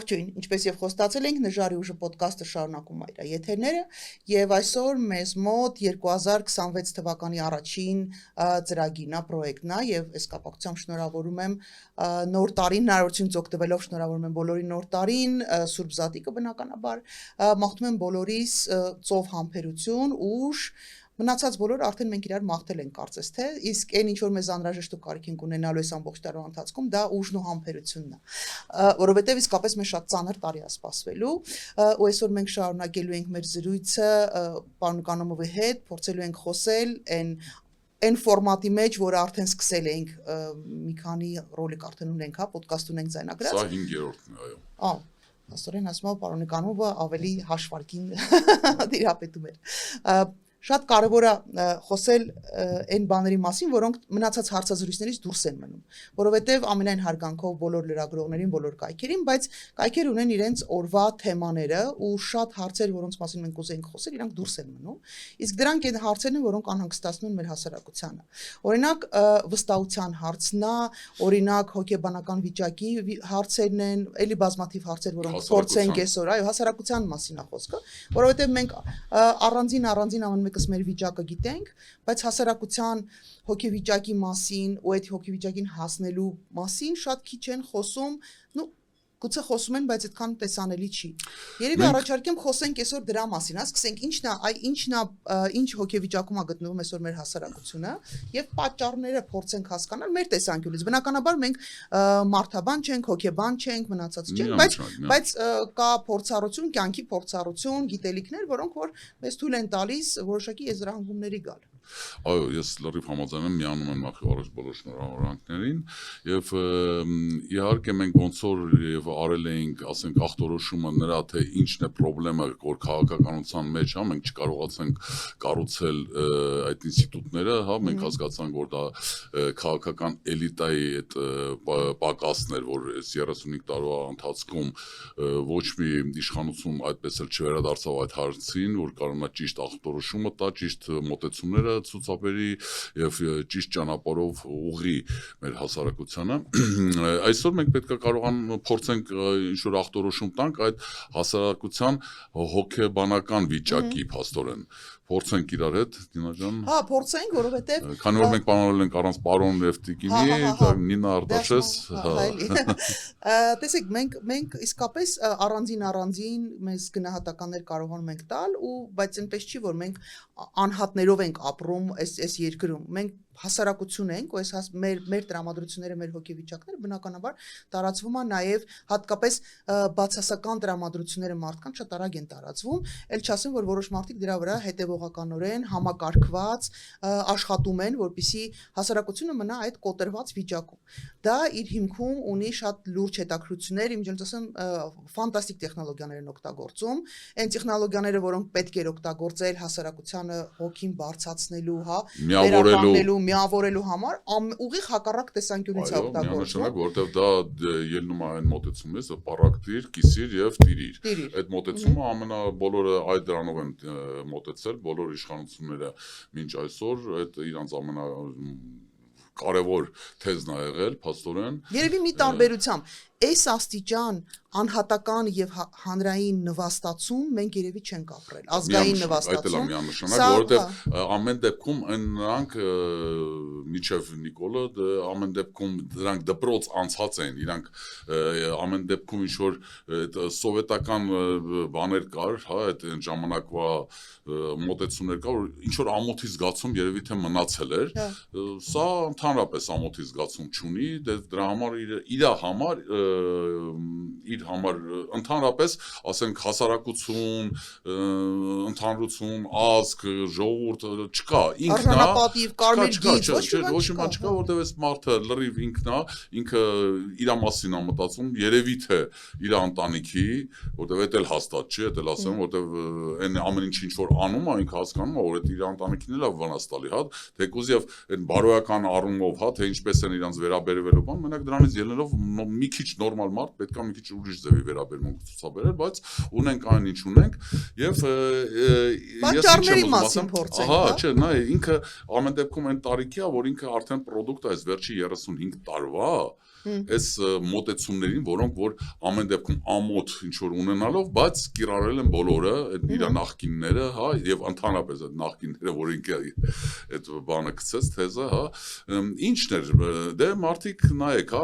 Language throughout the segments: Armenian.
Ողջույն, ինչպես եւ խոստացել ենք, Նժարի ուժը ոդկասթը շարունակում է իր եթերները եւ այսօր մեզ մոտ 2026 թվականի առաջին ծրագիրն է, պրոյեկտն է եւ այս կապակցությամբ շնորհավորում եմ նոր տարին հնարավորությունից օգտվելով շնորհավորում եմ բոլորին նոր տարին, Սուրբ Զատիկը բնականաբար, մաղթում եմ բոլորիս ծով համբերություն, ուժ Մնացած բոլորը արդեն մենք իրար մաղթել ենք կարծես թե, իսկ այն ինչ որ մեզ անհրաժեշտ ու կարիք ենք ունենալու այս ամբողջ տարվա ընթացքում, դա ուժն ու համբերությունն է, որովհետև իսկապես մեզ շատ ծանր տարի է սպասվելու, ու այսօր մենք շարունակելու ենք մեր զրույցը պարոն Կանոմովի հետ, փորձելու ենք խոսել այն ֆորմատի մեջ, որը արդեն սկսել ենք մի քանի ռոլիկ արդեն ունենք, հա, ոդկաստ ունենք ձայնագրած։ Սա 5-րդն է, այո։ Աստորեն ասում եմ, պարոն Կանոմովը ավելի հաշվարկին դիրապետում էր։ Շատ կարևոր է խոսել այն բաների մասին, որոնք մնացած հարցազրույցներից դուրս են մնում, որովհետև ամենայն հարգանքով բոլոր լրագրողներին, բոլոր կայքերին, բայց կայքեր ունեն իրենց օրվա թեմաները ու շատ հարցեր, որոնց մասին մենք ուզենք խոսել, իրանք դուրս են մնում, իսկ դրանք այն հարցերն են, որոնք անհանգստացնում են մեր հասարակությանը։ Օրինակ, վստահության հարցն է, օրինակ հոգեբանական վիճակի հարցերն են, էլի բազմաթիվ հարցեր, որոնք փորձենք այսօր, այո, հասարակության մասին է խոսքը, որովհետև մենք առանձին ամեն մեկս մեր վիճակը գիտենք, բայց հասարակության հոգեվիճակի մասին ու այդ հոգեվիճակին հասնելու մասին շատ քիչ են խոսում, գուցե խոսում են, բայց այդքան տեսանելի չի։ Երևի առաջարկեմ խոսենք այսօր դրա մասին, սկսենք ինչ հոգեվիճակում է գտնվում այսօր մեր հասարակությունը եւ պատճառները փորձենք հասկանալ մեր տեսանկյունից։ Բնականաբար մենք մարդաբան չենք, հոգեբան չենք, մնացած չենք, բայց կա փորձառություն, կյանքի փորձառություն, գիտելիքներ, որոնք որ մեզ թույլ են տալիս որոշակի եզրահանգումների գալ։ Այո, ես լրիվ համաձայն եմ, միանում եմ նախ առաջ բոլոր շնորհավորանքներին եւ իհարկե մենք ոնց որ եւ արել էինք, ասենք ախտորոշումը նրա թե ինչն է խնդրեմը, որ քաղաքականության մեջ, հա, մենք չկարողացանք կառուցել այդ ինստիտուտները, հա, մենք հասկացանք, որ դա քաղաքական էլիտայի այդ պակասն էր, որ այս 35 տարվա ընթացքում ոչ մի իշխանություն այդպես էլ չվերադարձավ այդ հարցին, որ կարողանա ճիշտ ախտորոշումը տա, ճիշտ մոտեցումները ցուցաբերի եւ ճիշտ ճանապարհով ուղղի մեր հասարակությանը։ Այսօր մենք պետք է կարողանանք փորձենք ինչ-որ ախտորոշում տանք այդ հասարակության հոգեբանական վիճակի փաստորեն։ Փորձենք իրար հետ, Դինա ջան։ Հա, փորձենք, որովհետեւ քանի որ մենք բանալել ենք առանց պարոն եւ տիկինի, Նինա Արտաշես, տեսեք, մենք իսկապես առանձին մեզ գնահատականներ կարողանում ենք տալ ու բայց այնպես չի, որ մենք անհատներով ենք ապրում այս երկրում։ Մենք հասարակություն ենք, ու այս մեր տրամադրությունները, մեր հոգեվիճակները բնականաբար տարածվում է նաև հատկապես բացասական տրամադրությունները մարդկանց շատ արագ են տարածվում, ել չասեմ, որ որոշ մարդիկ դրա վրա հետևողականորեն համակարգված աշխատում են, որպեսզի հասարակությունը մնա այդ կոտրված վիճակում։ Դա իր հիմքում ունի շատ լուրջ հետաքրքրություններ, իմիջիայլոց ասեմ, ֆանտաստիկ տեխնոլոգիաներ են օգտագործում, այն տեխնոլոգիաները, որոնք պետք էր օգտագործել հասարակությանը հոգին բարձրացնելու, հա, միավորելու համար ուղիղ հակառակ տեսանկյունից է օգտագործվում։ Այո, որտեղ դա ելնում է այն մոտեցումից, պարակտիր, կիսիր եւ տիրիր։ Այդ մոտեցումը բոլորը այդ դրանով են մոտեցել, բոլոր իշխանությունները մինչ այսօր այդ իրանց կարևոր թեզն է եղել, փաստորեն։ Երևի մի տարբերությամբ այս աստիճան անհատական եւ հանրային նվաստացում մենք երևի չենք ապրել, ազգային նվաստացում։ Այդ էլ միանշանակ, որովհետեւ ամեն դեպքում նրանք միջև Նիկոլը ամեն դեպքում դրանք դպրոց անցած են, իրանք ամեն դեպքում ինչ որ սովետական բաներ կար, հա, այդ ժամանակվա մոտեցումներ կար, որ ինչ որ ամոթի զգացում երևի թե մնացել էր։ Սա ընդհանրապես ամոթի զգացում չունի, դրա համար իր համար ընդհանրապես, ասենք, հասարակություն, ընդհանրություն, ազգ, ժողովուրդ չկա, ինքն է, արժանապատիվ, կարմիր գիծ, ոչ մի բան չկա, որտեղ այս մարդը լրիվ ինքն է, ինքը իր մասին է մտածում, երևի թե իր ընտանիքի, որտեղ էդ էլ հաստատ չի, էդ էլ ասեմ, որտեղ այն ամեն ինչ որ անում է, ինքը հասկանում է, որ այդ իր ընտանիքին էլ է վնաս տալի, հա, թեկուզ եւ այն բարոյական առումով, հա, թե ինչպես են իրանց վերաբերվելու բան, մենակ դրանից ելնելով մի քիչ նորմալ մարդ պետք է մի քիչ ուրիշ ուրիշ ձևի վերաբերմունք ցուցաբերել, բայց ունենք այն ինչ ունենք եւ պատճառների մասին փորձենք, ահա, չէ, նա ինքը ամեն դեպքում այն տարիքի է, որ ինքը արդեն product է այս վերջի 35 տարվա այս մոտեցումներին, որոնք որ ամեն դեպքում ամոթ ինչ որ ունենալով, բայց կիրառել են բոլորը իր նախկինները, հա, եւ ընդհանրապես այդ նախկինները, որ ինքը այդ բանը գցեց թեզը, հա, ինչն էր, դե մարդիկ նայեք, հա,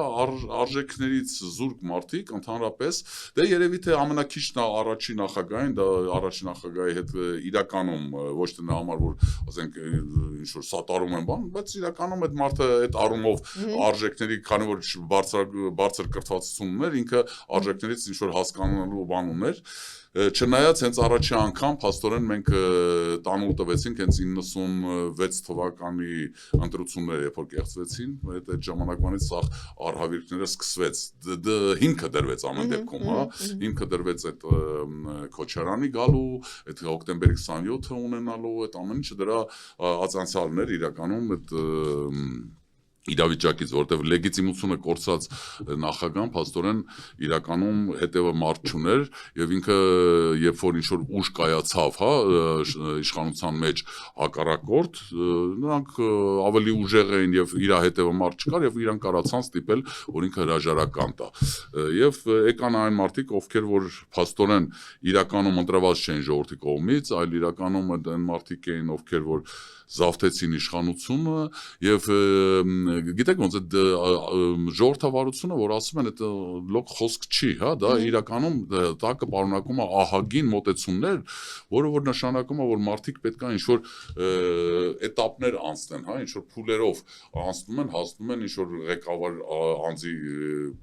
արժեքներից զուրկ մարդիկ ընդհանրապես, դե երևի թե ամենակիչն է առաջին նախագահային, դա առաջին նախագահի հետ իրականում ոչ թե նա համար որ ասենք ինչ որ սատարում են բան, բայց իրականում այդ մարդը այդ առումով արժեքների, քանի որ բարձր կրթվածություն ուներ, ինքը արժեքներից ինչ որ հասկանալու բան ուներ, չնայած հենց առաջի անգամ փաստորեն մենք տանուլ տվեցինք հենց 96 թվականի ընտրությունները, երբ որ կեղծվեցին, այդ ժամանակվանից սա արհավիրքները սկսվեց, հիմքը դրվեց ամեն դեպքում, հա, հիմքը դրվեց այդ Քոչարյանի գալու, այդ հոկտեմբերի 27-ը ունենալու, այդ ամեն ինչը դրա ածանցալներ իրականում այդ իրավիճակից, որտեղ լեգիտիմությունը կորցած նախագահան փաստորեն իրականում հետևը մարդ չուներ եւ ինքը երբ որ ինչ որ ուժ կայացավ, հա, իշխանության մեջ հակառակորդ, նրանք ավելի ուժեղ էին եւ իր հետևը մարդ չկար եւ իրան կարացան ստիպել, որ ինքը հրաժարական տա։ Եվ եկան այն մարդիկ, ովքեր որ փաստորեն իրականում ընտրված չէին ժողովրդի կողմից, այլ իրականում այն մարդիկ էին, ովքեր որ զավթեցին իշխանությունը եւ գիտեք ոնց այդ ժողովրդավարությունը որ ասում են այդ լոկ խոսք չի, հա, դա իրականում տակը պարունակում է ահագին մոտեցումներ, որը որ նշանակում է որ մարդիկ պետք է ինչ որ էտապներ անցնեն, հա, ինչ որ փուլերով անցնում են, հասնում են ինչ որ ղեկավար անձի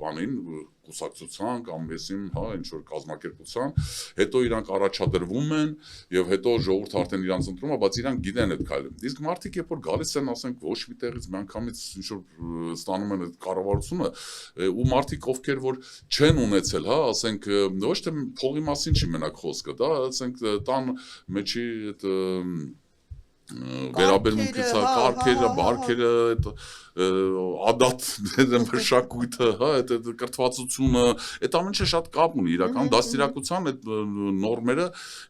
բանին կուսակցության կամ եսիմ, հա, ինչ որ կազմակերպության, հետո իրանք առաջադրվում են եւ հետո ժողովուրդը արդեն իրանց ընտրում է, բայց իրանք գիտեն այդ քայլը։ Իսկ մարդիկ երբ որ գալիս են, ասենք, ոչ մի տեղից միանգամից ինչ որ ստանում են այդ կառավարությունը, ու մարդիկ ովքեր որ չեն ունեցել, հա, ասենք, ոչ թե փողի մասին չի մենակ խոսքը, դա, ասենք, տան մեջի այդ վերաբերմունքից կարգերը, բարգերը, այդ ադատ մշակույթը, հա, այդ կրթվածությունը, այդ ամեն ինչը շատ կապ ունի իրական դաստիարակության այդ նորմերը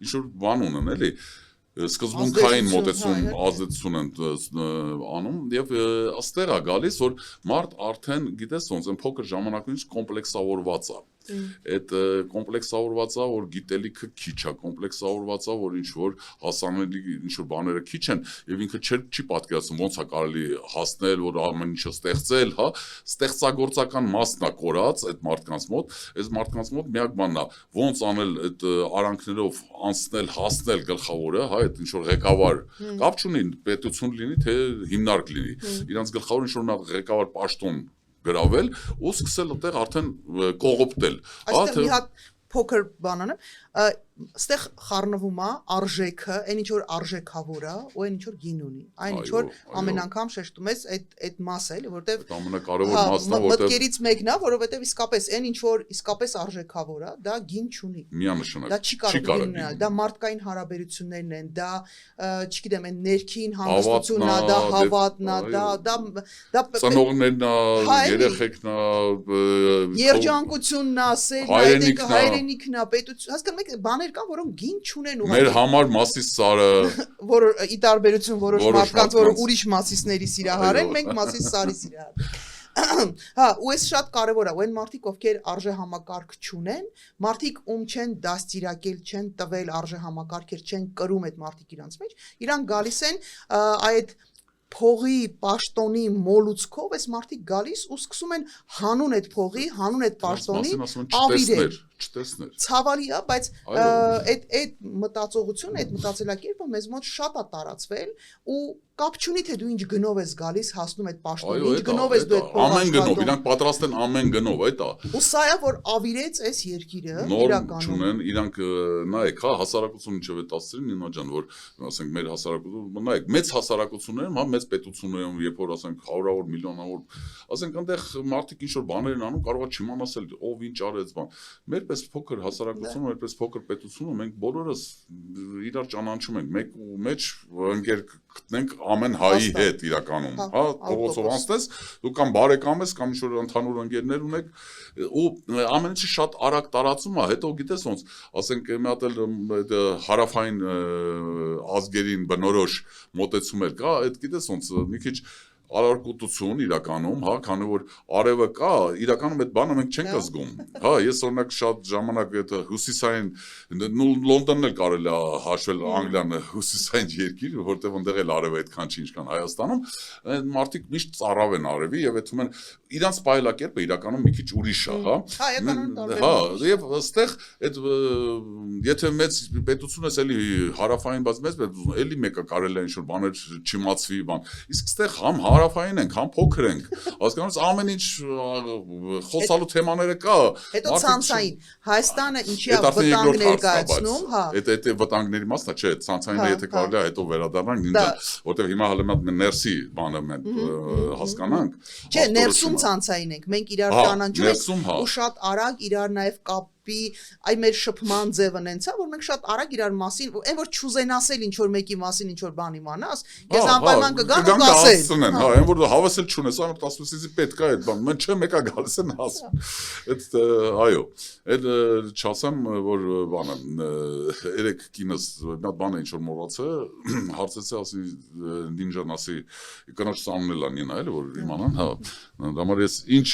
ինչ որ բան ունեն, էլի սկզբունքային մոտեցում ազդեցություն են անում եւ աստեղ է գալիս որ մարդ արդեն գիտես ոնց են փոքր ժամանակից կոմպլեքսավորված է այդ կոմպլեքսավորված է որ գիտելիքը քիչ է կոմպլեքսավորված է որ ինչ որ հասանելի ինչ որ բաները քիչ են եւ ինքը չի պատկերացնում ոնց է կարելի հասնել որ ամեն ինչը ստեղծել հա ստեղծագործական մասն է կորած այդ մարդկանց մոտ այս մարդկանց մոտ միակ բանն է ոնց անել այդ արանքներով անցնել հասնել գլխավորը հա այդ ինչ որ ղեկավար կապ չունի պետություն լինի թե հիմնարկ լինի իրանց գլխավոր ինչ որ ղեկավար պաշտոն գրավել ու սկսել այդտեղ արդեն կողոպտել այստեղ մի հատ փոքր բան անեմ ստեղ խառնվում է արժեքը, այն ինչ որ արժեքավոր է, ու այն ինչ որ գին ունի։ Այն ինչ որ ամեն անգամ շեշտում ես այդ մասը, էլի, որովհետև ամենակարևոր մասն է, որովհետև մտքերից մեկն է, որովհետև իսկապես այն ինչ որ իսկապես արժեքավոր է, դա գին չունի։ Միանշանակ։ Դա չի կարող լինել, դա մարդկային հարաբերություններն են, դա, չգիտեմ, այն ներքին հանգստությունն է, դա հավատն է, դա ծնողներն է, երեխեքն է, երջանկությունն է, սերն է, հայրենիքն է, պետություն, հասկանում եք, բաներ կան, որոնք գին չունեն ու մեր համար մասիս սարը որ ի տարբերություն որոշ մարդկանց, որ ուրիշ մասիսների սիրահար են, մենք մասիս սարի սիրահար։ Հա, ու այս շատ կարևոր է, ու այն մարդիկ, ովքեր արժե համակարգ չունեն, մարդիկ ում չեն դաստիարակել, չեն տվել արժե համակարգեր, չեն կրում այդ մարդիկ իրանց մեջ, իրանք գալիս են այդ փողի պաշտոնի մոլուցքով այս մարդիկ գալիս ու սկսում են հանուն այդ փողի, հանուն այդ պաշտոնի ավիրել չտեսներ։ Ցավալի է, բայց այդ մտածողությունը, այդ մտածելակերպը մեզ մոտ շատ է տարածվել ու կապ չունի թե դու ինչ գնով ես գալիս հասնում այդ պաշտոնի, ինչ գնով ես դու այդ փողը ամեն գնով, իրանք պատրաստ են ամեն գնով, այդ է։ Ու սա է որ ավիրեց այս երկիրը իրականում չունեն, իրանք նայեք, հա, հասարակություն ինչև է տասցրին Նինա ջան, որ ասենք մեր հասարակությունը, նայեք, մեծ հասարակություններում, հա, մեծ պետություններում, երբ որ ասենք 100-ավոր, միլիոնավոր, ասենք այնտեղ մարդիկ ինչ որ բաներ են անում, կարող է չիմանալ ով ինչ արեց բան։ Մեր այդպես փոքր հասարակություն, այդպես փոքր պետություն, մենք բոլորս իրար ճանաչում ենք, մեկ ու մեջ ընկեր գտնենք ամեն հայի հետ իրականում, հա, փողոցով անցնես, դու կամ բարեկամ ես, կամ ինչ-որ ընդհանուր ընկերներ ունեք, ու ամեն ինչը շատ արագ տարածում է, հետո գիտես ոնց, ասենք մի հատ էլ հարավային ազգերին բնորոշ մոտեցում էլ կա, այդ գիտես ոնց մի քիչ արարքուտություն իրականում, հա, քանի որ արևը կա, իրականում այդ բանը մենք չենք զգում։ Հա, ես օրինակ շատ ժամանակ այդ հյուսիսային Լոնդոնն էլ կարելի է հաշվել Անգլիան հյուսիսային երկիր, որտեղ այնտեղ էլ արևը այդքան չի, ինչքան Հայաստանում, մարդիկ միշտ ծարավ են արևի եւ այդում են իրանց պայելակերպը իրականում մի քիչ ուրիշ է, հա։ Հա, եւ ըստեղ այդ եթե մեծ պետություն ես էլի հարավային բաց մեծ պետություն, էլի մեկը կարելի է ինչ-որ բաներ չիմացվի, բան։ Իսկ այստեղ համ հարավային ենք, համ փոքր ենք, հասկանաս ամեն ինչ խոսալու թեմաները կա։ Հետո ցանցային Հայաստանը ինչի է վտանգ ներկայացնում, հա։ Այդ վտանգների մասն է, չէ, ցանցայինը եթե կարելի է հետո վերադառնանք, ինձ որտեղ հիմա հələ ներսի բանը մենք հասկանանք։ Չէ, ներսում ցանցային ենք, մենք իրար ճանաչում ենք ու շատ արագ իրար նաև կապի, այ մեր շփման ձևն հենց է, որ մենք շատ արագ իրար մասին, այն որ չուզենասել ինչ որ մեկի մասին ինչ որ բան իմանաս, ես անպայման կգամ ու կասել։ Հա, այն որ հավասել չունես, այն 16-ից պետք է այդ բան, մեն չէ մեկա գալիս են ասում։ Այդ այո, այդ չասեմ, որ բանը երեք կինս մի հատ բան է ինչ որ մոռացա, հարցեցի, ասի նինջան ասի, կնոջ սամնել է նինա, էլի որ իմանան, հա։ Դամար ես ինչ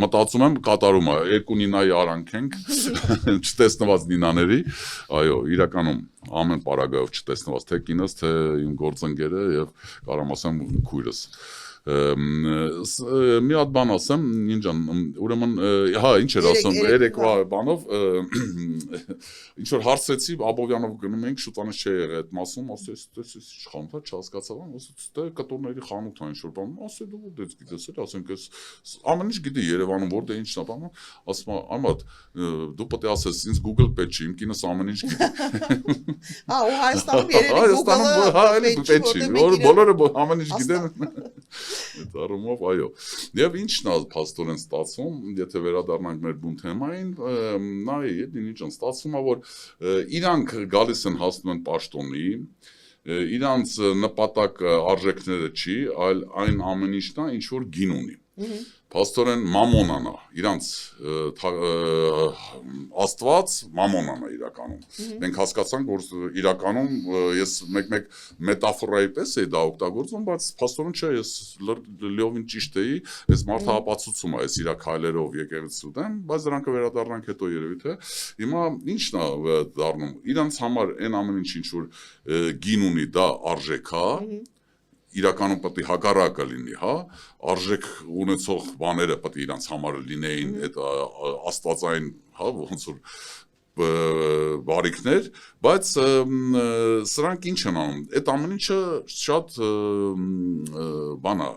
մտածում եմ կատարում է, երկու նինայի արանք ենք, չտեսնված նինաների, այո, իրականում ամեն պարագայով չտեսնված թե կինս, թե իմ գործընկերը եւ կարամ ասեմ քույրս։ Մի հատ բան ասեմ, նինջան, ուրեմն, հա, ինչ էր ասում, երեկվա բանով, ինչ որ հարցրեցի, Աբովյանով գնում ենք, շուտանից չէ եղել այդ մասում, ասես, խանութ է, չհասկացա բան, ասես, դե կտորների խանութ է ինչ որ բան, ասե դու որտե՞ց գիտես, ասենք, ամեն ինչ գիտի Երևանում, որտե ինչն է բանը, ասում է, այմատ, դու պետք է ասես, ինձ Google պետք չի, իմ կինս ամեն ինչ գիտի։ Հա, ու Հայաստանում երևի Google-ը, բոլորը ամեն ինչ գիտեն։ Այդ առումով, այո։ Եվ ինչն է փաստորեն ստացվում, եթե վերադառնանք մեր բուն թեմային, նայ, ինչ ստացվում է, որ իրանք գալիս են հասնում են պաշտոնի, իրանց նպատակ արժեքները չի, այլ այն ամեն ինչն է, ինչ որ գին ունի։ Փաստորեն մամոնան է, իրանց աստված մամոնան է իրականում։ Մենք հասկացանք, որ իրականում ես մեկ-մեկ մետաֆորայի պես էի դա օգտագործում, բայց փաստորեն չէ, ես լիովին ճիշտ էի, ես մարդը ապացուցում է, ես իրա քայլերով եկեղեցու դեմ, բայց դրանք վերադառնանք հետո երևի թե։ Հիմա ի՞նչն է դառնում։ Իրանց համար այն ամեն ինչ ինչ որ գին ունի, դա արժեք է, իրականում պետք է հակառակը լինի, հա, արժեք ունեցող բաները պետք է իրանց համար լինեին այդ աստվածային, հա, ոնց որ բարիքներ, բայց սրանք ինչ են անում, այդ ամեն ինչը շատ բան է,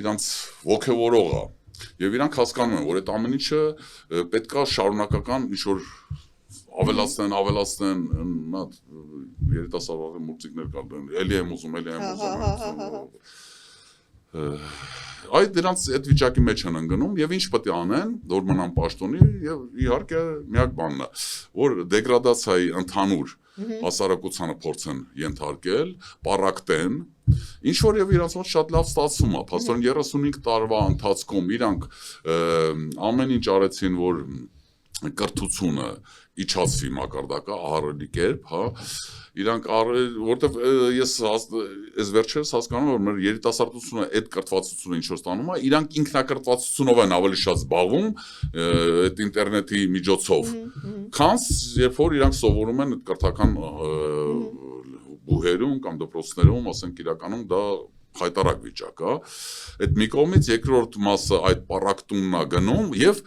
իրանց ոգևորող է, եւ իրանք հասկանում են, որ այդ ամեն ինչը պետք է շարունակական ինչ որ ավելացնեն, երիտասարդ մուզիկներ կան, էլի եմ ուզում, այդ դրանց այդ վիճակի մեջ են ընկնում եւ ինչ պետք է անեն, որ մնան պաշտոնի եւ իհարկե միակ բանն է, որ դեգրադացիայի ընդհանուր հասարակությանը փորձեն ենթարկել, պարակտեն, ինչ որ եւ իրանց մոտ շատ լավ ստացվում է, փաստորեն 35 տարվա ընթացքում իրանք ամեն ինչ արեցին, որ կրթությունը իջացվի մակարդակը ահռելի կերպ, հա, իրանք որտեվ ես այս վերջերս հասկանում եմ, որ մեր երիտասարդությունը այդ կրթվածությունը ինչ որ ստանում է, իրանք ինքնակրթվածությունով են ավելի շատ զբաղվում այդ ինտերնետի միջոցով, քան երբ որ իրանք սովորում են այդ կրթական բուհերում կամ դպրոցներում, ասենք իրականում դա հայտարարակ վիճակ է, այդ մի կողմից երկրորդ մասը այդ պարակտումն է գնում եւ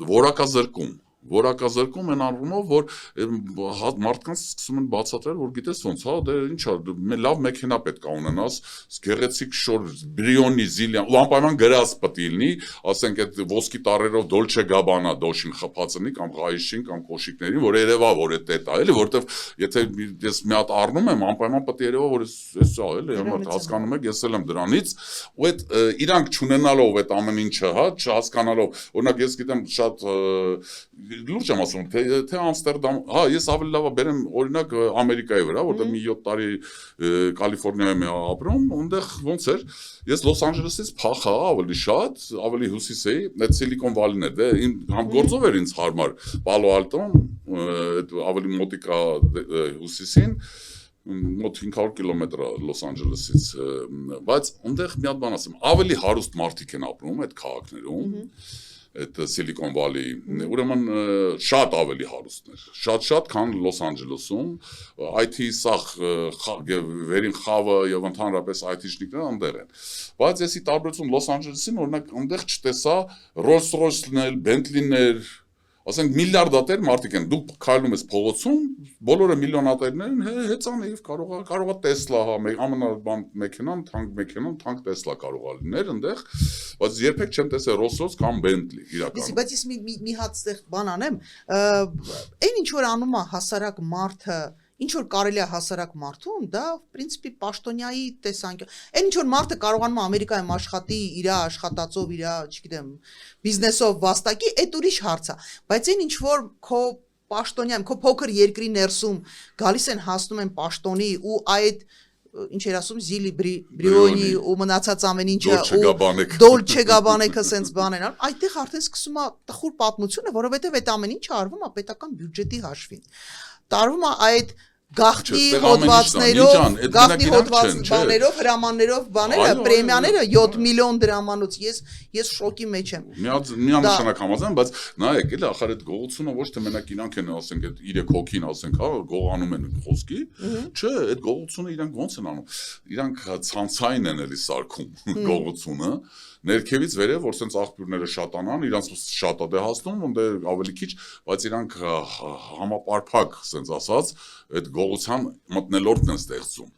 որակազրկում, որակազրկում են առումով, որ մարդկանց սկսում են բացատրել, որ գիտես ոնց, հա, դե ինչա, լավ մեքենա պետք է ունենաս, գեղեցիկ շոր, բրիոնի, զիլիան, ու անպայման գրած պետք է լինի, ասենք այդ ոսկի տառերով Dolce Gabbana դոշին խփածնի կամ ղայիշին կամ կոշիկներին, որ երևա, որ է տետա, էլի, որովհետև եթե ես մի հատ առնում եմ, անպայման պետք է երևա, որ էս սա էլի, հասկանում եք, ես էլ եմ դրանից, ու այդ իրանք չունենալով այդ ամեն ինչը, հա, չհասկանալով, օրինակ ես գիտեմ շատ լուրջ եմ ասում, թե Ամստերդամ, հա, ես ավելի լավ բերեմ օրինակ Ամերիկայի վրա, որտեղ մի 7 տարի Կալիֆոռնիայում եմ ապրում, այնտեղ ոնց էր, ես Լոս Անջելեսից փախա ավելի շատ, ավելի հյուսիս էի, այդ Սիլիկոն Վալին էր, դե համ գործով էր ինձ հարմար, Պալո Ալտոն, ավելի մոտիկա հյուսիսին, մոտ 500 կիլոմետր Լոս Անջելեսից, բայց այնտեղ մի հատ բան ասեմ, ավելի հարուստ մարդիկ են ապրում այդ քաղաքներում, այդ Silicon Valley, ուրեմն շատ ավելի հարուստներ, շատ քան Լոս Անջելեսում, IT սախ վերին խավը եւ ընդհանրապես IT-շնիկները այնտեղ են։ Բայց եսի տարբերություն Լոս Անջելեսին, օրինակ այնտեղ չտեսա Rolls-Royce-ներ, Bentley-ներ, ասենք միլիարդատեր մարդիկ են, դուք քայլում ես փողոցում, բոլորը միլիոնատերներ են, հեծան եւ կարողա Tesla, հա, ամենաբան մեքենան, թանկ Tesla կարողա լիներ այնտեղ, բայց երբեք չեմ տեսել Rolls-Royce կամ Bentley իրականում։ Բայց ես մի հատ ստեղ բան անեմ, այն ինչ որ անում է հասարակ մարդը, ինչ որ կարելի է հասարակ մարդուն, դա в принципе պաշտոնյայի տեսանկյուն։ Այն ինչ որ մարդը կարողանում է Ամերիկայում աշխատի, իր աշխատածով, իր, չգիտեմ, բիզնեսով վաստակի, այդ ուրիշ հարց է, բայց այն ինչ որ քո պաշտոնյայում, քո փոքր երկրի ներսում գալիս են հասնում են պաշտոնի ու այդ ինչ էր ասում Զիլի բրիոնի ու մնացած ամեն ինչը Dolce Gabbana-ը սենց բան են, այդտեղ արդեն սկսում է տխուր պատմությունը, որովհետև այդ ամեն ինչը արվում է պետական բյուջետի հաշվին։ Տարվում է այդ գաղտնի հոդվածներով, հրամաններով, բաները, պրեմիաները 7 միլիոն դրամանոց, ես շոկի մեջ եմ։ Միանշանակ համաձայն, բայց նայեք, էլի ախր այդ գողությունը ոչ թե մենակ իրանք են, ասենք, այդ 3 հոգին, ասենք, հա, գողանում են խոսքի, չէ, այդ գողությունը իրանք ոնց են անում։ Իրանք ցանցային են էլի սարքում գողությունը, ներքևից վերև, որ սենց աղբյուրները շատանան, իրանց շատ է հասնում, ոնդե ավելի քիչ, բայց իրանք համապարփակ, սենց ասած, այդ գողության մտնելորդն են ստեղծում։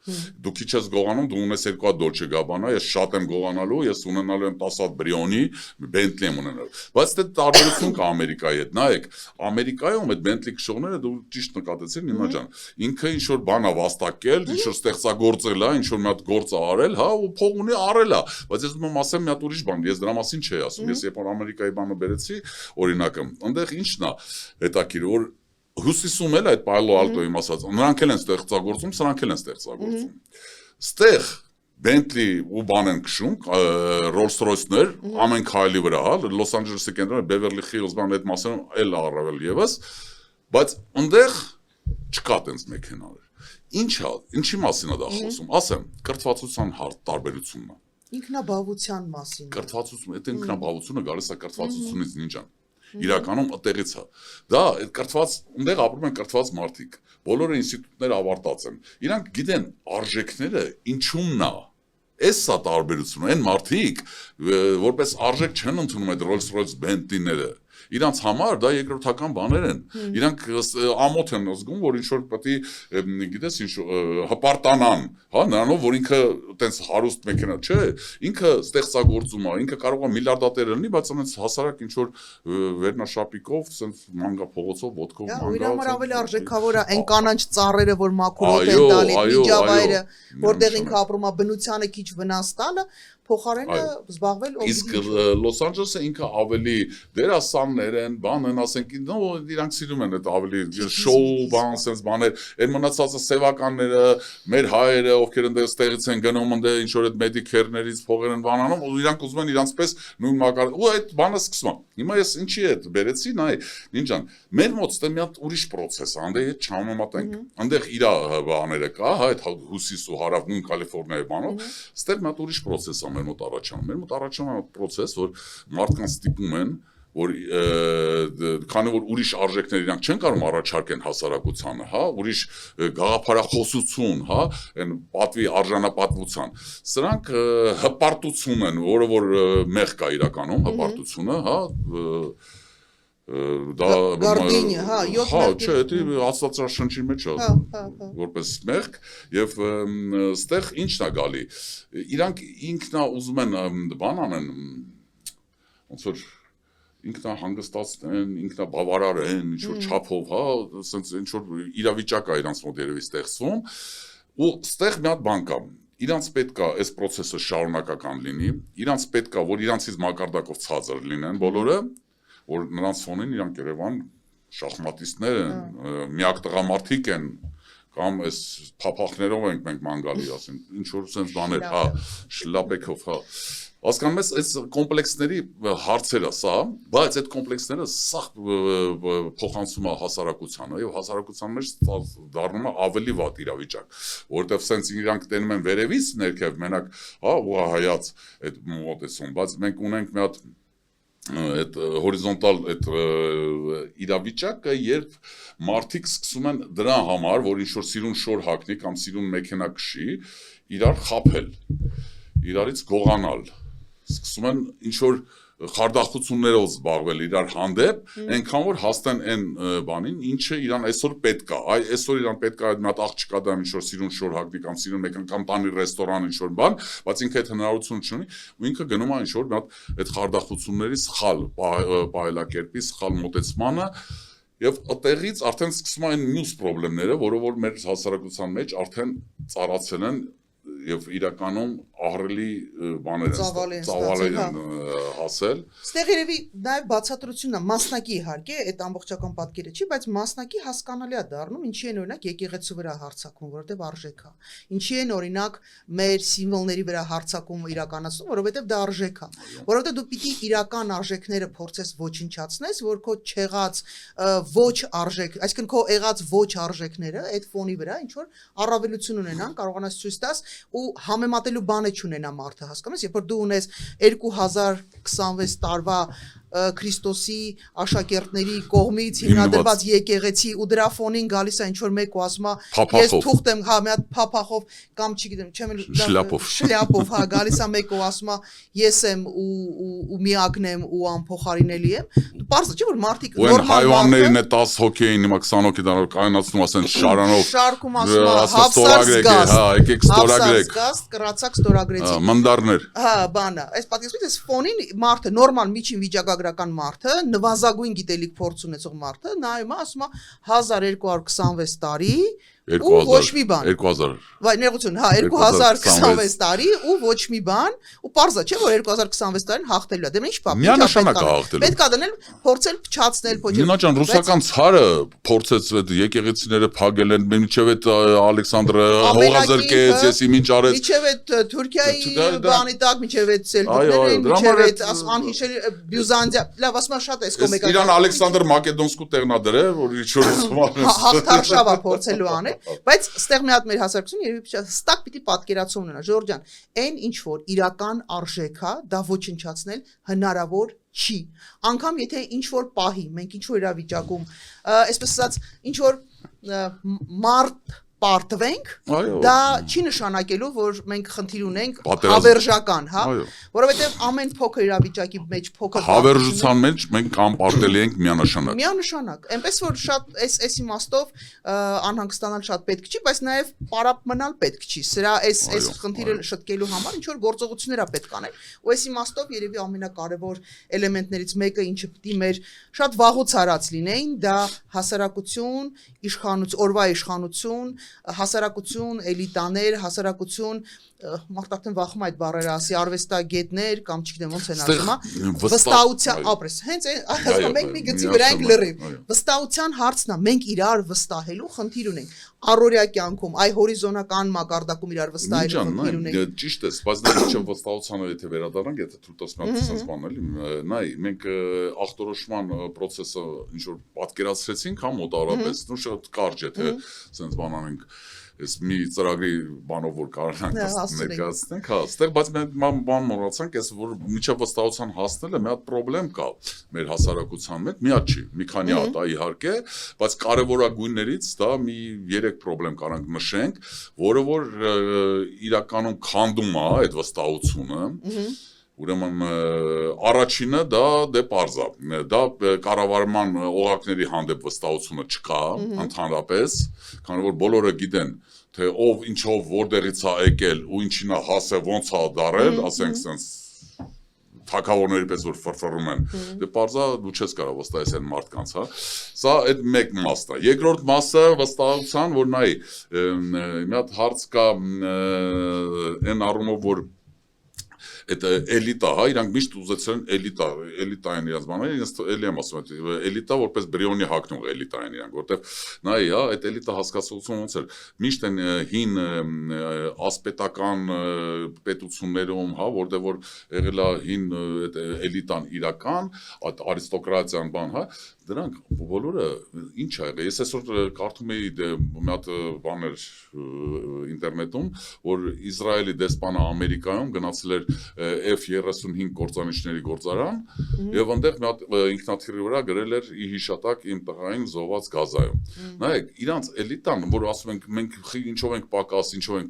Դու քիչ ես գողանում, դու ունես 2 հատ Dolce Gabbana, ես շատ եմ գողանալու, ես ունենալու եմ 10 հատ Brioni, Bentley եմ ունենալու։ Բայց դա տարբերություն կա Ամերիկայի հետ։ Նայեք, Ամերիկայում այդ Bentley քշողները դու ճիշտ նկատեցիր, Նինա ջան, ինքը ինչ որ բան է վաստակել, ինչ որ ստեղծագործել է, ինչ որ մի հատ գործ է արել, հա, ու փող ունի առել է։ Բայց ես ում ասեմ մի հատ ուրիշ բան, ես դրա մասին չէի ասում, ես երբ որ Ամերիկայի բանը բերեցի, օրինակը, այնտեղ ինչն է հետաքրքիր, որ հյուսիսում էլ այդ Palo Alto-ում ասած, նրանք էլ են ստեղծագործում, սրանք էլ են ստեղծագործում։ Ստեղ Bentley ու բան են քշում, Rolls-Royce-ներ, ամեն քայլի վրա, հա, Լոս Անջելեսի կենտրոնում, Beverly Hills բան այդ մասերում էլ առավել եւս, բայց այնտեղ չկա տենց մեքենաներ։ Ինչի մասին է դա խոսում։ Ասեմ, կրթվածության տարբերությունն է։ Ինքնաբավության մասին։ Կրթվածություն, այդ ինքնաբավությունը գալիս է կրթվածությունից նինջան։ Իրականում այդտեղից է։ Դա այդ կրթված, այնտեղ ապրում են կրթված մարդիկ, բոլորը ինստիտուտները ավարտած են։ Իրանք գիտեն արժեքները ինչումն է։ Էս է տարբերությունը, այն մարդիկ, որպես արժեք չեն ընդունում այդ Rolls-Royce Bentley-ները։ Իրանց համար դա երկրորդական բաներ են։ Իրանք ամոթ են զգում, որ ինչ որ պետք է, գիտես, ինչ հպարտանան, հա, նրանով, որ ինքը տենց հարուստ մեքենա չէ, ինքը ստեղծագործում է, ինքը կարող է միլիարդատեր լինի, բայց այնց հասարակ ինչ որ վերնաշապիկով, սենց մանգա փողոցով, ոտքով մանգա։ Իր համար ավելի արժեքավոր է այն կանանչ ծառերը, որ մաքուր են տալի, միջավայրը, որտեղ ինքը ապրում է, բնությանը քիչ վնաս տալը, փոխարենը զբաղվել Իսկ Լոս Անջելեսը ինքը ավելի դերասաններ են, բան են, ասենք, իրանք սիրում են այդ ավելի շոու բան, sense բաներ, այն մնացածը սևականները, մեր հայերը, ովքեր այնտեղ ստեղից են գնում, այնտեղ ինչ որ այդ մեդիկերներից փողեր են բանանում, ու իրանք ուզում են իրանց պես նույն մակար, ու այդ բանը սկսում է։ Հիմա ես ինչի է բերեցի, նայ, նինջան, մեր մոտ ստե մի հատ ուրիշ process է, այնտեղ հետ չհամեմատենք, այնտեղ իր բաները կա, հա, այդ հյուսիս ու հարավ նույն Կալիֆոռնիայի բանով, ստեղ մի հատ ուրիշ process է մեր մոտ առաջանում։ Մեր մոտ առաջանում է process, որ մարդկանց ստիպում են, որ քանի որ ուրիշ արժեքներ իրանք չեն կարող առաջարկեն հասարակությանը, հա, ուրիշ գաղափարախոսություն, հա, այն պատվի արժանապատվության, սրանք հպարտություն են, որը որ մեղ կա իրականում հպարտությունը, հա, Գարդինը, հա, 7 մեղք։ Չէ, դա աստվածաշնչի մեջ է, որպես մեղք, եւ ստեղ ինչն է գալի։ Իրանք ինքնա ուզում են բան անեն, ոնց որ ինքնա հանգստացնեն, ինքնա բավարարեն, ինչ որ չափով, հա, ասենց ինչ որ իրավիճակ է իրանց մոտ երևի ստեղծվում, ու ստեղ մի հատ բան կա։ Իրանց պետք է այս process-ը շարունակական լինի, իրանց պետք է որ իրանցից մակարդակով ցածր լինեն բոլորը, որ նրանց ֆոնին իրանք Երևան շախմատիստներ են, միակ տղամարդիկ են, կամ այս փափախներով ենք մենք ման գալի, ասենք, ինչ որ sense բաներ, հա, շլապեքով, հա։ Հասկանում ես, այս կոմպլեքսների հարցերը սա, բայց այդ կոմպլեքսները սա փոխանցում է հասարակությանը եւ հասարակության մեջ դառնում է ավելի վատ իրավիճակ, որովհետեւ սենց իրանք տենում են վերևից ներքև, մենակ, հա, ու հայաց այդ մոտեցում, բայց մենք ունենք մի հատ այդ հորիզոնտալ այդ իրավիճակը, երբ մարդիկ սկսում են դրա համար, որ ինչ որ սիրուն շոր հագնի կամ սիրուն մեքենա քշի, իրար խաբել, իրարից գողանալ, սկսում են ինչ որ խարդախություններով զբաղվել իրար հանդեպ, այնքան որ հասնեն այն բանին, ինչը իրան այսօր պետք է, այսօր իրան պետք է այդ մի հատ աղջկա դա ինչ որ սիրուն շոր հագնի կամ սիրուն մեքենա կամ տանի ռեստորան ինչ որ բան, բայց ինքը այդ հնարավորություն չունի, ու ինքը գնում է ինչ որ մի հատ այդ խարդախությունների սխալ պահելակերպի, սխալ մոտեցմանը, եւ այդտեղից արդեն սկսում են մյուս խնդիրները, որը որ մեր հասարակության մեջ արդեն ծառացել են եւ իրականում ահռելի բաներ են ծավալ են հասել։ Ստեղ երևի նաեւ բացատրությունն է, մասնակի իհարկե, այդ ամբողջական պատկերը չի, բայց մասնակի հասկանալի է դառնում, ինչի են օրինակ եկեղեցու վրա հարձակվում, որովհետեւ արժեք է։ Ինչի են օրինակ մեր սիմվոլների վրա հարձակում իրականացնում, որովհետեւ դա արժեք է։ Որովհետեւ դու պիտի իրական արժեքները փորձես ոչնչացնես, որ քո չեղած ոչ արժեք, այսինքն քո եղած ոչ արժեքները այդ ֆոնի վրա ինչ որ առավելություն ունենան, կարողանաս ցույց տաս ու համեմատելու բան չունենա մարդը, հասկանում ես, երբ որ դու ունես 2026 տարվա Քրիստոսի աշակերտների կողմից հիմնադրված եկեղեցի ու դրա ֆոնին գալիս է ինչ-որ մեկ ու ասում է ես թուղթ եմ, հա, մի հատ փափախով կամ չգիտեմ, չեմ շլյապով, հա, գալիս է մեկ ու ասում է ես եմ ու միակն եմ ու անփոխարինելի եմ, պարզ է, չէ՞ որ մարդիկ նորմալ հայվաններին է 10 հոգի էին, հիմա 20 հոգի դառնում կայունացնում ասեն շարանով շարքում ասում է հավսարսգաստ, հա, եկեք ստորագրեք, կրացակ ստորագրեցի, մնդարներ, հա, բանա, այս պատկերացրու այս ֆոնին մարդը նորմալ միջին վիճակագրական մարդը, նվազագույն գիտելիք փորձ ունեցող մարդը, նայում է, ասում է 1226 տարի ու ոչ մի բան 2000 վայ ներողություն, հա 2026 տարի ու ոչ մի բան ու պարզա չէ որ 2026 տարին հաղթելու է դե ինչ բա պետք է դնել փորձել փչացնել փոչել Նինա ջան ռուսական ցարը փորձեց այդ եկեղեցիները փակել են մինչև այդ Ալեքսանդրը հողազրկեց եսի ինչ արեց մինչև այդ Թուրքիայի բանի տակ մինչև այդ սելջուկները մինչև այդ անհիշելի Բյուզանդիա լավ ասма շատ էս կոմեկա Իրան Ալեքսանդր Մակեդոնսկու տեղնադրը որ ինչ որ հաղթարշավա փորձելու անել Բայց ստեղ մի հատ մեր հասարակությունը երևի հստակ պիտի պատկերացում ունենա Ժորժ ջան, այն ինչ որ իրական արժեք է, դա ոչնչացնել հնարավոր չի։ Անկամ եթե ինչ որ պահի, մենք ինչ որ իրավիճակում, այսպես ասած, ինչ որ մարդ պարտվենք, դա չի նշանակելու, որ մենք խնդիր ունենք հավերժական, հա, որովհետև ամեն փոքր իրավիճակի մեջ փոքր հավերժության մեջ մենք անպարտելի ենք միանշանակ։ Միանշանակ, այնպես որ շատ այս իմաստով անհանգստանալ շատ պետք չի, բայց նաև պարապ մնալ պետք չի։ Սրա այս խնդիրը շտկելու համար ինչ որ գործողություններ է պետք անել։ Ու այս իմաստով երևի ամենակարևոր էլեմենտներից մեկը, ինչը պիտի մեր շատ վաղուց արած լինեին, դա հասարակություն, իշխանություն, օրվա իշխանություն հասարակություն, էլիտաներ, հասարակություն, մարդ արդեն վախում այդ բառերը ասի, արվեստագետներ կամ չգիտեմ ոնց են ասում, վստահության, ապրես, հենց մենք մի գծի վրա ենք լրիվ, վստահության հարցն է, մենք իրար վստահելու խնդիր ունենք, առօրյա կյանքում, այ հորիզոնական մակարդակում իրար վստահելու խնդիր ունենք։ Ճիշտ է, բայց դա ինչը վստահությանը եթե վերադառնանք, եթե թույլ տաս բան էլի, նայ, մենք ախտորոշման process-ը ինչ որ պատկերացրեցինք, հա մոտավորապես, ու շատ կարճ է, թե sense բան անենք Ես մի ծրագրի բանով որ կարողանանք ներկայացնենք, հա, այստեղ բայց մենք բան մոռացանք, այս որ միջև վստահության հասնելը մի հատ խնդրեմ կա մեր հասարակության մեջ, մի հատ չի, մի քանի հատ է իհարկե, բայց կարևորագույններից դա մի 3 խնդրեմ կարանք նշենք, որը որ իրականում քանդում է այդ վստահությունը, Ուրեմն առաջինը դա դե պարզ է, դա կառավարման օղակների հանդեպ վստահությունը չկա ընդհանրապես, քանի որ բոլորը գիտեն, թե ով ինչով որտեղից է եկել ու ինչին է հասել, ոնց է դարել, ասենք sense թակավորների պես որ ֆրֆռում են, դե պարզա դու չես կարող վստահես այն մարդկանց, հա։ Սա այդ մեկ մասն է։ Երկրորդ մասը վստահության, որ նայ, մի հատ հարց կա այն առումով, որ այդ էլիտա, հա, իրանք միշտ ուզեցել են էլիտա են իրաց բաները, ինձ էլի եմ ասում, էլիտա որպես բրիոնի հագնող էլիտա են իրանք, որտեվ նայ, հա, այդ էլիտա հասկացությունը ոնց էր, միշտ են հին ասպետական պետություններում, հա, որտեղ որ եղել է հին այդ էլիտան իրական, այդ արիստոկրատիան բան, հա, դրանք բոլորը ինչ ա եղել։ Ես այսօր կարդում էի մի հատ բաներ ինտերնետում, որ Իսրայելի դեսպանը Ամերիկայում գնացել էր F-35 կործանիչների գործարան եւ այնտեղ մի հատ ինքնաթիռի վրա գրել էր ի հիշատակ իմ տղային զոհված Գազայում։ Նայեք, իրանց էլիտան, որ ասում ենք մենք ինչով ենք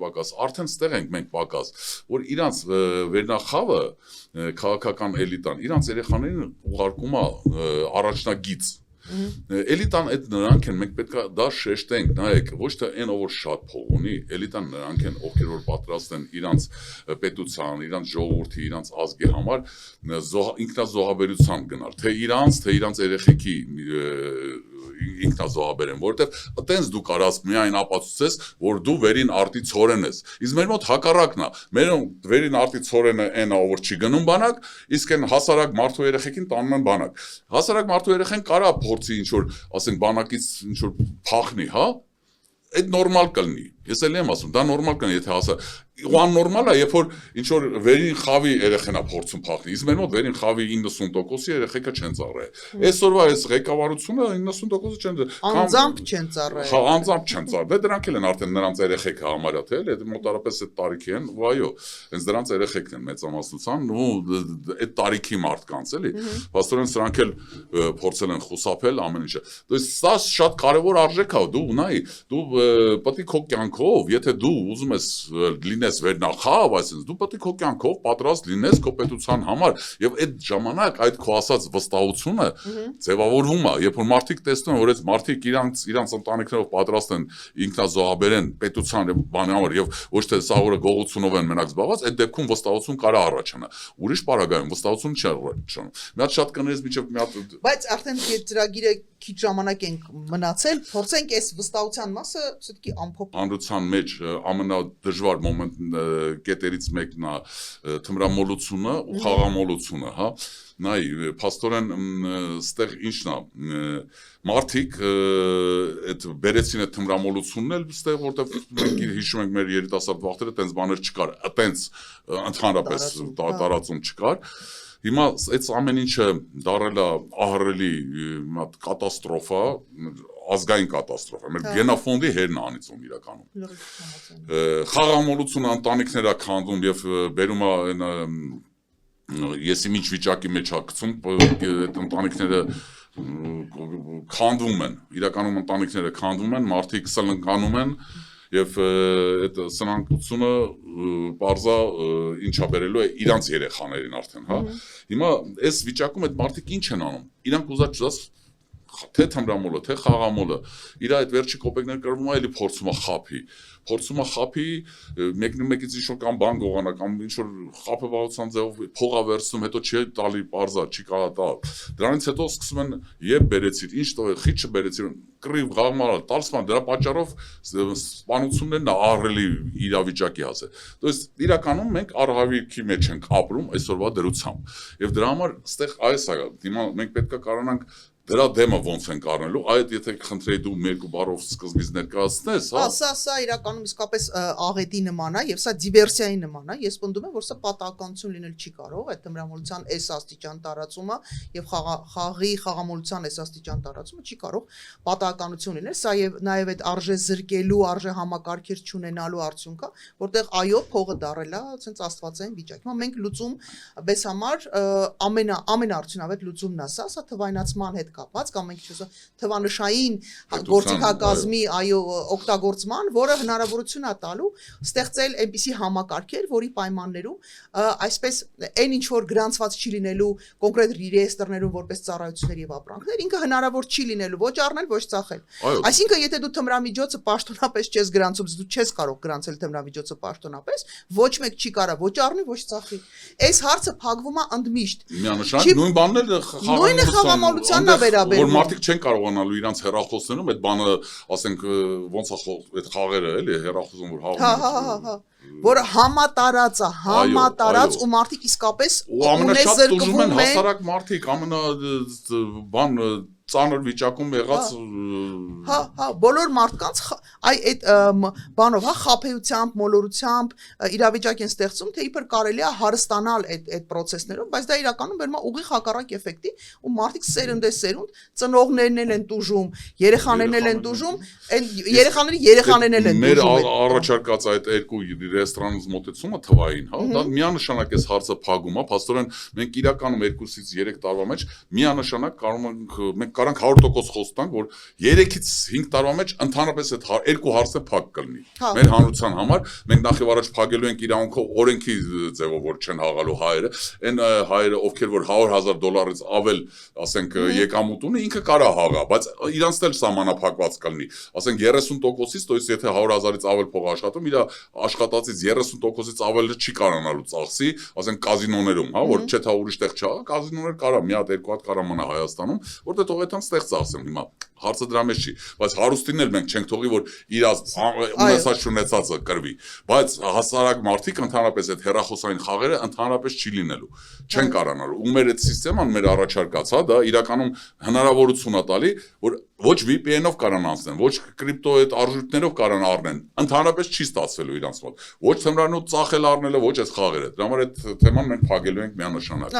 պակաս, արդեն ստեղ ենք մենք պակաս, որ իրանց վերնախավը քաղաքական էլիտան իրանց երեխաներին ուղարկում է առաջնագիծ Էլիտան այդ նրանք են, մենք պետք է դա շեշտենք, նայեք, ոչ թե այն ով որ շատ փող ունի, էլիտան նրանք են, ովքեր որ պատրաստ են իրանց պետության, իրանց ժողովրդի, իրանց ազգի համար ինքնազոհաբերության գնալ, թե իրանց երեխեքի ինքնազոհաբերեն, որովհետև այտենց դու կարաս միայն ապացուցես, որ դու վերին արտի ցորեն ես։ Իսկ մեր մոտ հակառակն է։ Մեր վերին արտի ցորենը այն ա, որ չի գնում բանակ, իսկ այն հասարակ մարդու երեխեքին տանում են բանակ։ Հասարակ մարդու երեխեն կարա փորձի ինչ որ, ասենք, բանակից ինչ որ փախնի, հա։ Այդ նորմալ կլինի։ Ես էլ եմ ասում, դա նորմալ կլինի, եթե հասա ու աննորմալ է, երբ որ ինչ որ վերին խավի երեխեն է փորձում փախնի։ Իսկ մեր մոտ վերին խավի 90%-ի երեխեքը չեն ծառայել։ Այսօրվա այս ղեկավարությունը 90%-ը չեն անձամբ չեն ծառայել։ Հա, անձամբ չեն ծառայել։ Դե դրանք էլ են արդեն նրանց երեխեքը համարյա թե, այդ մոտարապես այդ տարիքի են, ու այո, հենց դրանց երեխեքն են մեծամասնության, ու այդ տարիքի մարդկանց, էլի։ Փաստորեն սրանք էլ փորձել են խուսափել ամեն ինչը։ Սա շատ կարևոր արժեք է, դու նայ, դու պետք է քո կյանքով, եթե դու ուզում ես լինես վերնախավ, այսինքն դու պետք է քո կյանքով պատրաստ լինես քո պետության համար եւ այդ ժամանակ այդ քո ասած վստահությունը ձևավորվում է, երբ որ մարդիկ տեսնում են, որ այս մարդիկ իրանց ընտանիքներով պատրաստ են ինքնազոհաբերեն պետության եւ բանի համար եւ ոչ թե սա որը գողությունով են մենակ զբաղված, այդ դեպքում վստահություն կարա առաջանա։ Ուրիշ պարագայում վստահություն չի առաջանում։ Մի հատ շատ կներից միջև մի հատ բայց արդեն ծրագիրը քիչ ժամանակ ենք մնացել, փորձենք այս վստահության մասը ցույցի ամփոփ հանրության մեջ ամենադժվար կետերից մեկն է թմրամոլությունը ու խաղամոլությունը, հա։ Նայ, փաստորեն ստեղ ինչն է, մարդիկ այդ բերեցին այդ թմրամոլությունն էլ ստեղ, որտեղ մենք հիշում ենք մեր երիտասարդ վաղտերը տենց բաներ չկար, տենց ընդհանրապես տարածում չկար։ Հիմա այս ամեն ինչը դարել է ահռելի կատաստրոֆա, ազգային կատաստրոֆա, մեր գենոֆոնդի հերն է անիծում իրականում։ Խաղամոլությունը ընտանիքներ է քանդում եւ բերում է եսի ինչ վիճակի մեջ է գցում, այդ ընտանիքները քանդվում են, իրականում ընտանիքները քանդվում են, մարդիկ սլնկանում են եւ այդ սնանկությունը բարձա ինչա բերելու է իրանց երեխաներին արդեն, հա։ Հիմա այս վիճակում այդ մարդիկ ինչ են անում։ Իրանք ուզած չուզած թե թմրամոլը, թե խաղամոլը, իր այդ վերջի կոպեկներ կրվում է, էլի փորձում է խափի, մեկից ինչ-որ կամ բան գողանա, կամ ինչ-որ խափեվարության ձևով փողա վերցնում, հետո չի տալի պարզա, չի կարա տալ։ Դրանից հետո սկսում են եւ բերեցիր, ինչ տո է, խիչը բերեցիր, կռիվ գաղմալը, տալսման, դրա պատճառով սպանություններն ահռելի իրավիճակի հասել։ Դուք իրականում մենք արհավիրքի մեջ ենք ապրում այսօրվա դրությամբ։ Եվ դրա համար ստեղ այս է, հիմա մենք պետք է կարողանանք դրա դեմը ոնց են կառնելու, այդ եթե խնդրեի դու երկու բառով սկզբից ներկայացնես, հա։ Սա իրականում իսկապես աղետի նման է եւ սա դիվերսիայի նման է։ Ես պնդում եմ, որ սա պատահականություն լինել չի կարող, այդ թմրամոլության այս աստիճան տարածումը եւ խաղամոլության այս աստիճան տարածումը չի կարող պատահականություն լինել։ Սա եւ նաեւ այդ արժե զրկելու, արժե համակարգեր չունենալու արդյունք է, որտեղ այո, փողը դարել է, ցենց աստվածային վիճակ։ Հիմա մենք լուծում բես համար ամենաարդյունավետ լուծումն է սա թվայնացման հետ կապված կամ մենք չասեմ թվանշային գործիքակազմի այո օգտագործման, որը հնարավորություն է տալու ստեղծել այնպիսի համակարգեր, որի պայմաններում այսպես այն ինչ որ գրանցված չի լինելու կոնկրետ ռեեստրներում որպես ծառայություններ եւ ապրանքներ, ինքը հնարավոր չի լինելու ոչ առնել, ոչ ծախել։ Այսինքն եթե դու թմրամիջոցը պաշտոնապես չես գրանցում, դու չես կարող գրանցել թմրամիջոցը պաշտոնապես, ոչ մեկ չի կարա ոչ առնի, ոչ ծախի։ Այս հարցը փակվում է ընդմիշտ։ Միանշանակ նույն բանն էլ նույնը խաղամոլությանն է վերաբերվում։ Որ մարդիկ չեն կարողանալու իրանց հեռախոսներում այդ բանը, ասենք, ոնց է այդ խաղերը էլի հեռախոսում որ հաղում որը համատարած է, համատարած ու մարդիկ իսկապես ունես զրկվում են հասարակ մարդիկ ամենա բան ծանր վիճակում եղած բոլոր մարդկանց այդ բանով խաբեությամբ, մոլորությամբ իրավիճակ են ստեղծում, թե իբր կարելի է հարստանալ այդ process-ներով, բայց դա իրականում բերում է ուղիղ հակառակ էֆեկտի ու մարդիկ սերնդեսերունդ ծնողներն են տուժում, երեխաներն են տուժում, այն երեխաներն են տուժում։ Մեր առաջարկած այդ երկու ռեստորանից մոտեցումը թվային, հա, դա միանշանակ էս հարցը փակում է, փաստորեն մենք իրականում 2-ից 3 տարվա մեջ միանշանակ կարող ենք մենք կարանք 100% խոստանք, որ 3-ից 5 տարվա մեջ ընդհանրապես այդ երկու հարցը փակ կլինի։ Մեր հանրության համար մենք նախ եւ առաջ փակելու ենք իրավունքով օրենքի ձևով, որ չեն հաղալու հայերը, այն հայերը, ովքեր որ $100,000-ից ավել, ասենք, եկամուտ ունի, ինքը կարա հաղա, բայց իրանց էլ սահմանափակված կլինի։ Ասենք 30%-ից, то есть եթե 100,000-ից ավել փող աշխատում, իր աշխատածից 30%-ից ավելը չի կարողանալու ծախսի, ասենք կազինոներում, հա, որ չէ թե ուրիշ տեղ չա, կազինոներ կարա մի հատ երկու հատ կարա մնա Հայաստանում, որտեղ թողեթան ստեղծ ասեմ հիմա հարցը դրա մեջ չի, բայց հարուստին էլ մենք չենք թողի, որ իր ունեցած չունեցածը կրվի, բայց հասարակ մարդիկ ընդհանրապես այդ հեռախոսային խաղերը ընդհանրապես չի լինելու, չեն կարողանալու, ու մեր այդ սիստեման մեր առաջարկած, հա, դա իրականում հնարավորություն է տալի, որ ոչ VPN-ով կարան անցնեն, ոչ կրիպտո այդ արժույթներով կարան առնեն, ընդհանրապես չի ստացվելու իրանց մոտ, ոչ թմրանոց ծախել առնելը, ոչ այս խաղերը, դրա համար այդ թեման մենք փակելու ենք միանշանակ։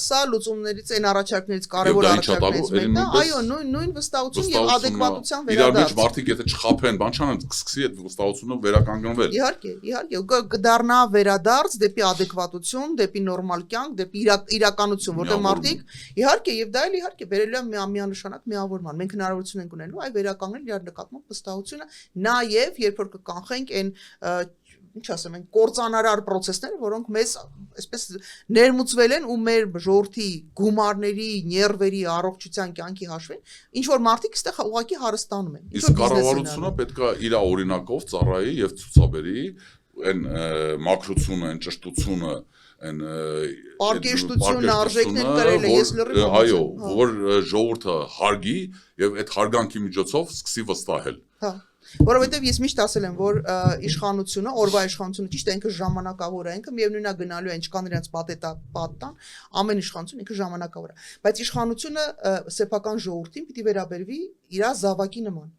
Սա լուծումներից այն առաջարկներից կարևոր առաջարկներից մեկն է, այո, նույն վստահություն եւ adekvatության վերադարձ։ Իրար մեջ մարդիկ եթե չխափեն, բան չանեն, կսկսի այդ վստահությունը վերականգնվել։ Իհարկե, կդառնա վերադարձ դեպի adekvatություն, դեպի նորմալ կյանք, դեպի իրականություն, որտեղ մարդիկ իհարկե եւ դա էլ իհարկե վերելու է միանշանակ միավորման։ Մենք հնարավորություն ենք ունենալու այ վերականգնել իրար նկատմամբ վստահությունը, նաեւ երբ որ կկանխենք այն ինչ ասեմ, այն կործանարար process-ները, որոնք մեզ այսպես ներմուծվել են ու մեր ժողովրդի գումարների, ներվերի, առողջության կյանքի հաշվին, ինչ որ մարդիկ այստեղ ուղղակի հարստանում են։ Իսկ կառավարությունը պետք է իր օրինակով ծառայի եւ ցուցաբերի այն մակրությունը, այն ճշտությունը, այն պարկեշտություն, արժեքներ կրել է, ես լրիվ այո, որ ժողովուրդը հարգի եւ այդ հարգանքի միջոցով սկսի վստահել։ Հա Որովհետև ես միշտ ասել եմ, որ իշխանությունը, օրվա իշխանությունը ճիշտ է, ինքը ժամանակավոր է, ինքը միևնույն է գնալու է, ինչքան իրենց պատտան, ամեն իշխանություն ինքը ժամանակավոր է, բայց իշխանությունը սեփական ժողովրդին պիտի վերաբերվի իր զավակի նման։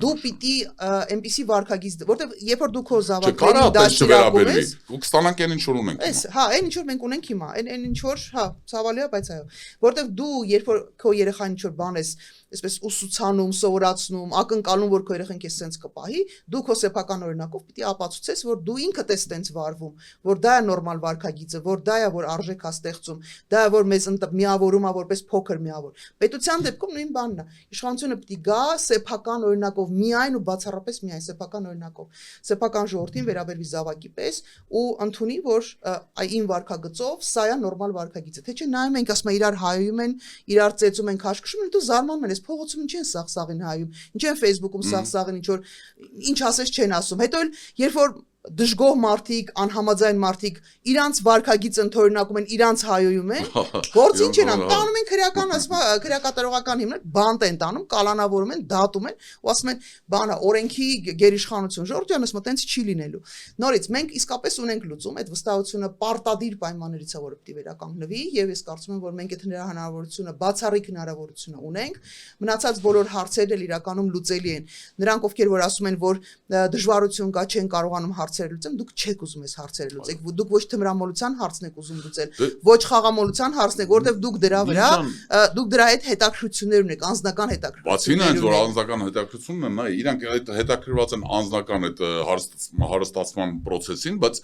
Դու պիտի այնպիսի վարքագիծ, որտեվ երբ որ դու քո զավակներին դաստիարակում ես, ու կստանանք այն ինչ որ ունենք հիմա։ Հա, այն ինչ որ մենք ունենք հիմա, այն ինչ որ, հա, ցավալի է, բայց այո, որտեվ դու երբ որ քո երեխան ինչ որ բան ես, այսպես ուսուցանում, սովորացնում, ակնկալում, որ քո երեխան քեզ սենց կպահի, դու քո սեփական օրինակով պիտի ապացուցես, որ դու ինքդ ես տենց վարվում, որ դա է նորմալ վարքագիծը, որ դա է որ արժեք է ստեղծում, դա է որ մեզ միավորում է որպես փոքր միավոր։ Պետության դեպքում նույն բանն է։ Իշխանությունը պիտի գա սեփական օրինակով միայն ու բացառապես միայն սեփական օրինակով սեփական ժողովրդին վերաբերվի զավակի պես ու ընդունի որ այն վարքագծով սա է նորմալ վարքագիծը թե չէ նայում ենք ասում իրար հայում են իրար ծեծում են քաշքշում են դու զարմանում ես փողոցում ինչ են սաղ-սաղին հայում ինչ են Facebook-ում սաղ-սաղին ինչ որ ինչ ասես չեն ասում հետո երբ որ դժգոհ մարդիկ, անհամաձայն մարդիկ իրանց վարքագիծ ընդօրինակում են, իրանց հայոյում են, գործ ինչ են անում, տանում են քրեական, քրեակատարողական հիմնարկ, բանտ են տանում, կալանավորում են, դատում են, ու ասում են, բանա, օրենքի գերիշխանություն, Ժորժ ջան, ասում տենց չի լինելու։ Նորից մենք իսկապես ունենք լուծում, այդ վստահությունը պարտադիր պայմաններից է, որ պիտի վերականգնվի, եւ ես կարծում եմ, որ մենք այդ հնարավորությունը, բացառիկ հնարավորությունը ունենք, մնացած բոլոր հարցերն էլ իրականում լուծելի են։ Նրանք, ովքեր որ ասում են, որ դժվարություն կա, չեն կարողանում հարցերը լուծեմ, դուք չեք ուզում այս հարցերը լուծեք, դուք ոչ թմրամոլության հարցն եք ուզում լուծել, ոչ խաղամոլության հարցն եք, որովհետև դուք դրա հետ հետաքրքրություններ ունեք, անձնական հետաքրքրություններ ունեք։ Բացի այն, որ անձնական հետաքրքրությունն է, նա իրանք այդ հետաքրքրված են անձնական այդ հարստացման process-ին, բայց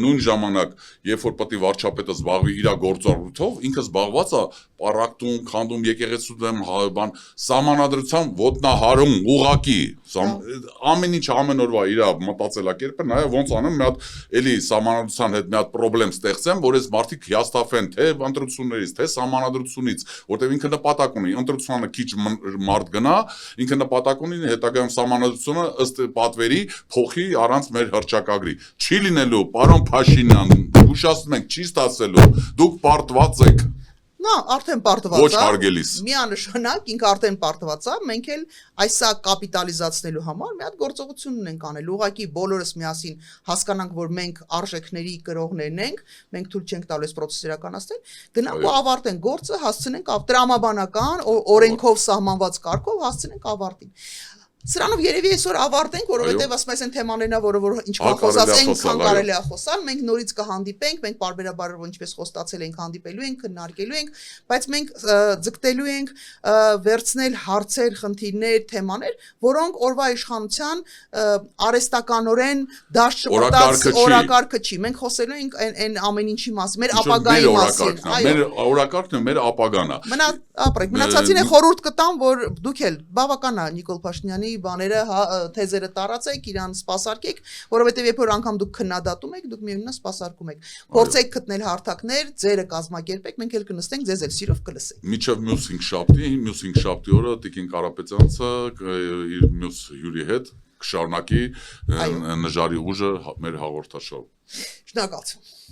նույն ժամանակ, երբ որ պետք է վարչապետը զբաղվի իր գործառույթով, ինքը զբաղված է պարակտում, քանդում, եկեղեցու դեմ բան, սահմանադրությամբ ոտնահարում, ուղակի, ամեն ինչ ամեն օրվա իր մտածելակերպը, նաև ոնց անեմ, մի հատ էլի սահմանադրության հետ մի հատ խնդրեմ ստեղծեմ, որ այս մարդիկ հիասթափեն թե ընտրություններից, թե սահմանադրությունից, որտեղ ինքը նպատակ ունի, ընտրությանը քիչ մարդ գնա, ինքը նպատակ ունի հետագայում սահմանադրությունը ըստ պատվերի փոխի առանց մեր հռչակագրի։ Չի լինելու, պարոն Փաշինյան, հուշացնում ենք, չի ստացելու, դուք պարտված եք։ Նա արդեն պարտված Ոչ հարգելիս։ Միանշանակ ինքը արդեն պարտված է, մենք էլ այսա կապիտալիզացնելու համար մի հատ գործողություն ունենք անել։ Ուղղակի բոլորս միասին հասկանանք, որ մենք արժեքների կրողներն ենք, մենք թույլ չենք տալու այս process-ը իրականացնել, գնանք ու ավարտենք գործը, հասցնենք տրամաբանական օրենքով սահմանված կարգով հասցնենք ավարտին։ Սրանով երևի այսօր ավարտենք, որովհետև ասում այս այն թեմաներն ա, որ ինչքան խոսած այնքան կարելի է խոսալ, մենք նորից կհանդիպենք, մենք բարբերաբար ինչպես խոստացել ենք հանդիպելու ենք, քննարկելու ենք, բայց մենք ձգտելու ենք վերցնել հարցեր, խնդիրներ, թեմաներ, որոնք օրվա իշխանության արհեստականորեն դաշտ շպրտած օրակարգը չի։ Մենք խոսելու ենք այն ամեն ինչի մասին, մեր ապագայի մասին։ Մեր օրակարգն է, մեր ապագան է։ Մնացածին է խորհուրդ կտամ, որ դուք էլ բավական է Նիկոլ Փաշինյանի բաները թեզերը տարածեք, իրան սպասարկեք, որովհետև երբ որ անգամ դուք քննադատում եք, դուք միևնույնն է սպասարկում եք։ Փորձեք գտնել հարթակներ, ձերը կազմակերպեք, մենք էլ կնստենք, ձեզ էլ սիրով կլսենք։ Մինչև մյուս 5 շաբթի օրը Տիկին Կարապետյանցը իր մյուս հյուրի հետ կշարունակի նժարի ուժը մեր հաղորդաշարում։ Շնորհակալություն։